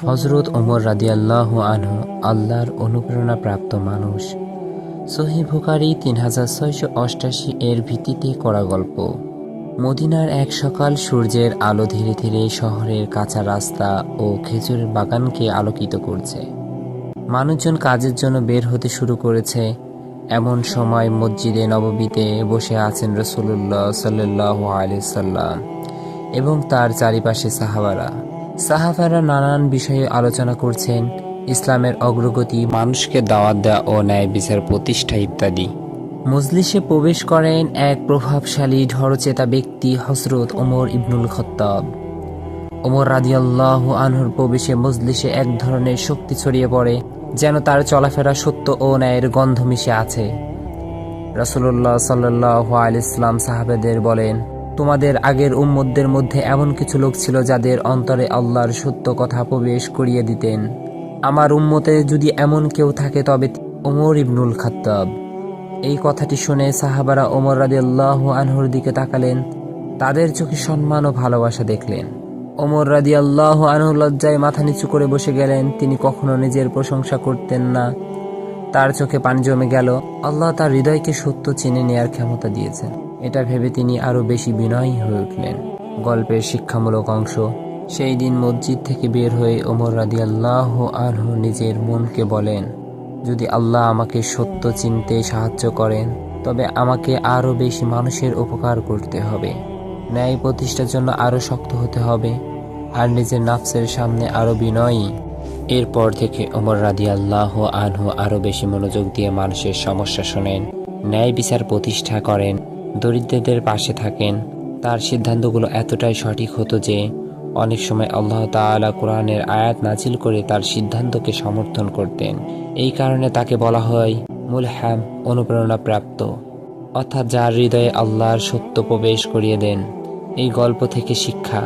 হযরত ওমর রাদিয়াল্লাহু আনহু আল্লাহর অনুপ্রেরণা প্রাপ্ত মানুষ। সহিহ বুখারী 3688 এর ভিত্তিতে করা গল্প। মদিনার এক সকাল সূর্যের আলো ধীরে ধীরে শহরের কাঁচা রাস্তা ও খেজুরের বাগানকে আলোকিত করছে। মানুষজন কাজের জন্য বের হতে শুরু করেছে। এমন সময় মসজিদে নববীতে বসে আছেন রাসূলুল্লাহ সাল্লাল্লাহু আলাইহি সাল্লাম এবং তার চারিপাশে সাহাবারা নানান বিষয়ে আলোচনা করছেন, ইসলামের অগ্রগতি, মানুষকে দাওয়াত দেওয়া ও ন্যায় বিচার প্রতিষ্ঠা ইত্যাদি। মজলিসে প্রবেশ করেন এক প্রভাবশালী ঝড়চেতা ব্যক্তি, হযরত ওমর ইবনুল খাত্তাব। ওমর রাদিয়াল্লাহু আনহুর প্রবেশে মজলিসে এক ধরনের শক্তি ছড়িয়ে পড়ে, যেন তার চলাফেরা সত্য ও ন্যায়ের গন্ধ মিশে আছে। রাসূলুল্লাহ সাল্লাল্লাহু আলাইহি সাল্লাম সাহাবাদের বলেন, তোমাদের আগের উম্মতদের মধ্যে এমন কিছু লোক ছিল যাদের অন্তরে আল্লাহর সত্য কথা প্রবেশ করিয়ে দিতেন। আমার উম্মতে যদি এমন কেউ থাকে তবে ওমর ইবনুল খাত্তাব। এই কথাটি শুনে সাহাবারা ওমর রাদিয়াল্লাহু আনহুর দিকে তাকালেন। তাদের চোখে সম্মান ও ভালোবাসা দেখলেন। ওমর রাদিয়াল্লাহু আনহু লজ্জায় মাথা নিচু করে বসে গেলেন। তিনি কখনো নিজের প্রশংসা করতেন না। তার চোখে পানি জমে গেল। আল্লাহ তার হৃদয়কে সত্য চিনে নেয়ার ক্ষমতা দিয়েছেন। এটা ভেবে তিনি আরো বেশি বিনয়ী হয়ে উঠলেন। গল্পের শিক্ষামূলক অংশ। সেই দিন মসজিদ থেকে বের হয়ে ওমর রাদিয়াল্লাহু আনহু নিজের মনকে বলেন, যদি আল্লাহ আমাকে সত্য চিনতে সাহায্য করেন তবে আমাকে আরো বেশি মানুষের উপকার করতে হবে, ন্যায় প্রতিষ্ঠার জন্য আরো শক্ত হতে হবে, আর নিজের নাফসের সামনে আরো বিনয়ী। এরপর থেকে ওমর রাদিয়াল্লাহু আনহু আরো বেশি মনোযোগ দিয়ে মানুষের সমস্যা শোনেন, ন্যায় বিচার প্রতিষ্ঠা করেন, দরিদ্রদের পাশে থাকেন। তার সিদ্ধান্তগুলো এতটাই সঠিক হতো যে অনেক সময় আল্লাহ তাআলা কোরআনের আয়াত নাজিল করে তার সিদ্ধান্তকে সমর্থন করতেন। এই কারণে তাকে বলা হয় মুলহাম, অনুপ্রেরণা প্রাপ্ত, অর্থাৎ যার হৃদয়ে আল্লাহর সত্য প্রবেশ করিয়ে দেন। এই গল্প থেকে শিক্ষা,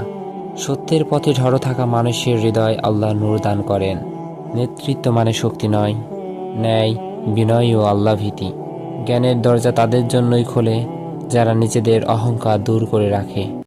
সত্যের পথে ঝড়ো থাকা মানুষের হৃদয় আল্লাহ নূর দান করেন। নেতৃত্ব মানে শক্তি নয়, ন্যায়, বিনয় ও আল্লাহ ভীতি। জ্ঞানের দরজা তাদের জন্যই খোলে যারা নিজেদের অহংকার দূর করে রাখে।